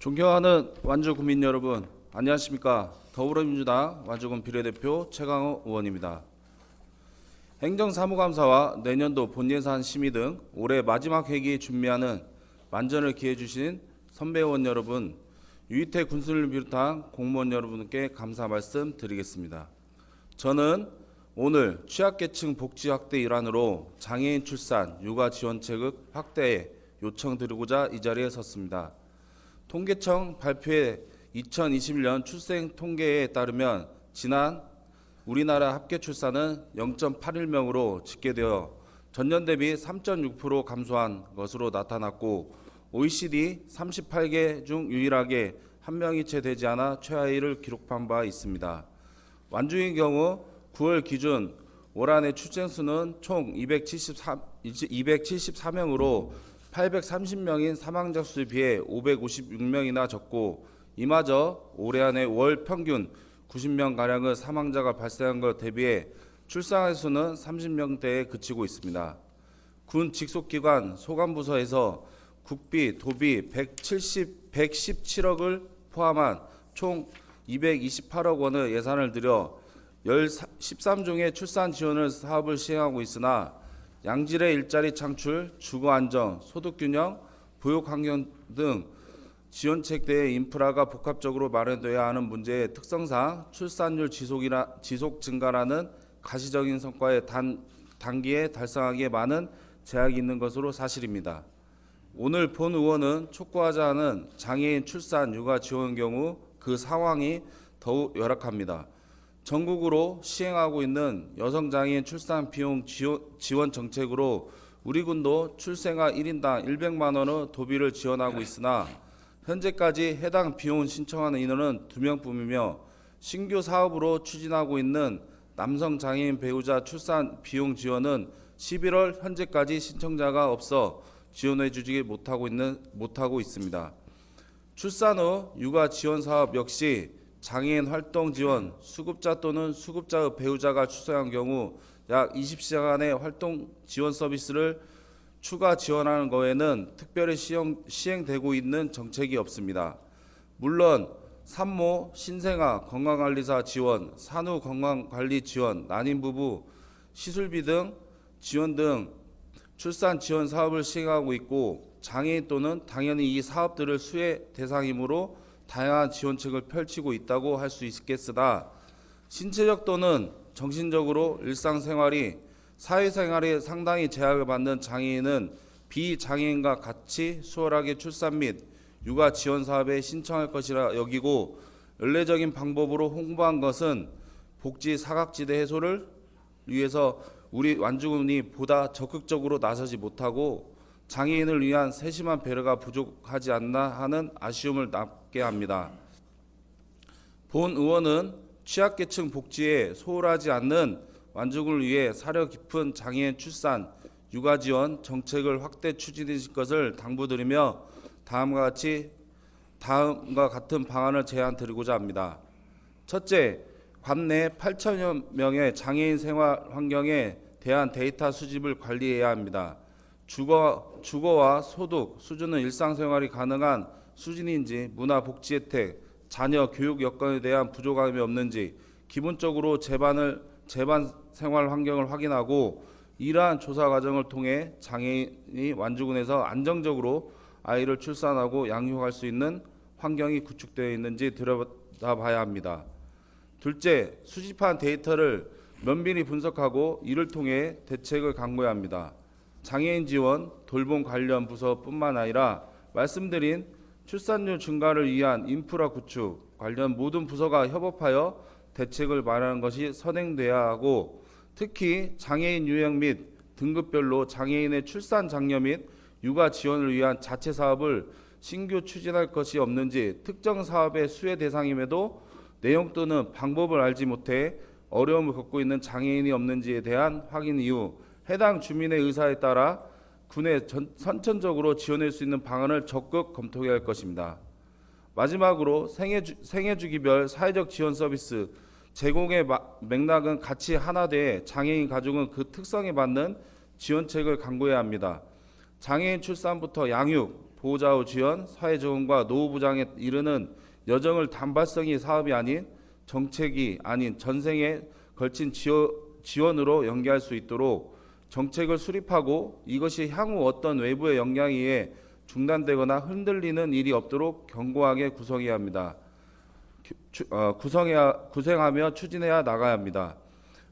존경하는 완주 국민 여러분, 안녕하십니까? 더불어민주당 완주군 비례대표 최강호 의원입니다. 행정사무감사와 내년도 본예산 심의 등 올해 마지막 회기 준비하는 만전을 기해 주신 선배의원 여러분, 유이태 군수를 비롯한 공무원 여러분께 감사 말씀 드리겠습니다. 저는 오늘 취약계층 복지 확대 일환으로 장애인 출산, 육아 지원책을 확대에 요청드리고자 이 자리에 섰습니다. 통계청 발표의 2021년 출생 통계에 따르면 지난 우리나라 합계 출산은 0.81명으로 집계되어 전년 대비 3.6% 감소한 것으로 나타났고 OECD 38개 중 유일하게 한 명이 채 되지 않아 최하위를 기록한 바 있습니다. 완주의 경우 9월 기준 올 한해 출생 수는 총 274명으로 830명인 사망자 수에 비해 556명이나 적고 이마저 올해 안에 월 평균 90명가량의 사망자가 발생한 것 대비해 출산의 수는 30명대에 그치고 있습니다. 군 직속기관 소관부서에서 국비, 도비 117억을 포함한 총 228억 원의 예산을 들여 13종의 출산 지원 사업을 시행하고 있으나 양질의 일자리 창출, 주거 안정, 소득 균형, 보육 환경 등 지원책 대의 인프라가 복합적으로 마련돼야 하는 문제의 특성상 출산율 지속 증가라는 가시적인 성과에 단기에 달성하기에 많은 제약이 있는 것으로 사실입니다. 오늘 본 의원은 촉구하자 하는 장애인 출산, 육아 지원 경우 그 상황이 더욱 열악합니다. 전국으로 시행하고 있는 여성장애인 출산 비용 지원 정책으로 우리 군도 출생아 1인당 100만 원의 도비를 지원하고 있으나 현재까지 해당 비용 신청하는 인원은 2명뿐이며 신규 사업으로 추진하고 있는 남성 장애인 배우자 출산 비용 지원은 11월 현재까지 신청자가 없어 지원해 주지 못하고 있습니다. 출산 후 육아 지원 사업 역시 장애인 활동 지원, 수급자 또는 수급자의 배우자가 출생한 경우 약 20시간의 활동 지원 서비스를 추가 지원하는 것에는 특별히 시행되고 있는 정책이 없습니다. 물론 산모, 신생아 건강관리사 지원, 산후 건강관리 지원, 난임부부 시술비 등 지원 등 출산 지원 사업을 시행하고 있고 장애인 또는 당연히 이 사업들을 수혜 대상이므로 다양한 지원책을 펼치고 있다고 할 수 있겠으나 신체적 또는 정신적으로 일상생활이 사회생활에 상당히 제약을 받는 장애인은 비장애인과 같이 수월하게 출산 및 육아 지원 사업에 신청할 것이라 여기고 연례적인 방법으로 홍보한 것은 복지 사각지대 해소를 위해서 우리 완주군이 보다 적극적으로 나서지 못하고 장애인을 위한 세심한 배려가 부족하지 않나 하는 아쉬움을 남게 합니다. 본 의원은 취약계층 복지에 소홀하지 않는 완주군을 위해 사려 깊은 장애인 출산, 육아 지원 정책을 확대 추진하실 것을 당부드리며 다음과 같은 방안을 제안드리고자 합니다. 첫째, 관내 8천여 명의 장애인 생활 환경에 대한 데이터 수집을 관리해야 합니다. 주거와 소득 수준은 일상생활이 가능한 수준인지, 문화복지 혜택, 자녀 교육 여건에 대한 부족함이 없는지 기본적으로 재반 생활 환경을 확인하고 이러한 조사 과정을 통해 장애인이 완주군에서 안정적으로 아이를 출산하고 양육할 수 있는 환경이 구축되어 있는지 들여다봐야 합니다. 둘째, 수집한 데이터를 면밀히 분석하고 이를 통해 대책을 강구해야 합니다. 장애인 지원, 돌봄 관련 부서뿐만 아니라 말씀드린 출산율 증가를 위한 인프라 구축 관련 모든 부서가 협업하여 대책을 마련하는 것이 선행돼야 하고 특히 장애인 유형 및 등급별로 장애인의 출산 장려 및 육아 지원을 위한 자체 사업을 신규 추진할 것이 없는지 특정 사업의 수혜 대상임에도 내용 또는 방법을 알지 못해 어려움을 겪고 있는 장애인이 없는지에 대한 확인 이후 해당 주민의 의사에 따라 군에 선천적으로 지원할 수 있는 방안을 적극 검토해야 할 것입니다. 마지막으로 생애주기별 사회적 지원 서비스 제공의 맥락은 같이 하나 돼 장애인 가족은 그 특성에 맞는 지원책을 강구해야 합니다. 장애인 출산부터 양육, 보호자 후 지원, 사회 적응과 노후 보장에 이르는 여정을 단발성의 사업이 아닌 정책이 아닌 전생에 걸친 지원으로 연계할 수 있도록 정책을 수립하고 이것이 향후 어떤 외부의 영향에 의해 중단되거나 흔들리는 일이 없도록 견고하게 구성해야 합니다. 구성하며 추진해야 나가야 합니다.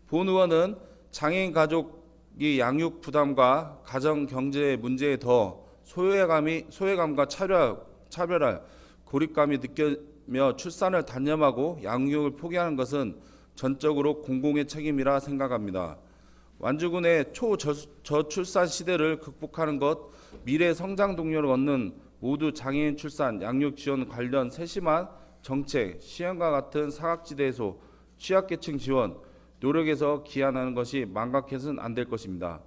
본 의원은 장애인 가족이 양육 부담과 가정 경제 문제에 더 소외감과 차별화, 고립감이 느껴며 출산을 단념하고 양육을 포기하는 것은 전적으로 공공의 책임이라 생각합니다. 완주군의 초저출산 시대를 극복하는 것, 미래 성장 동력을 얻는 모두 장애인 출산, 양육 지원 관련 세심한 정책, 시행과 같은 사각지대 해소, 취약계층 지원, 노력에서 기한하는 것이 망각해서는 안 될 것입니다.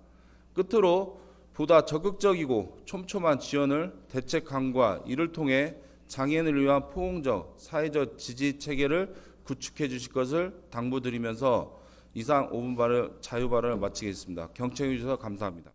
끝으로 보다 적극적이고 촘촘한 지원을 대책 강구와 이를 통해 장애인을 위한 포용적, 사회적 지지 체계를 구축해 주실 것을 당부드리면서 이상 5분 발언 자유 발언을 마치겠습니다. 경청해 주셔서 감사합니다.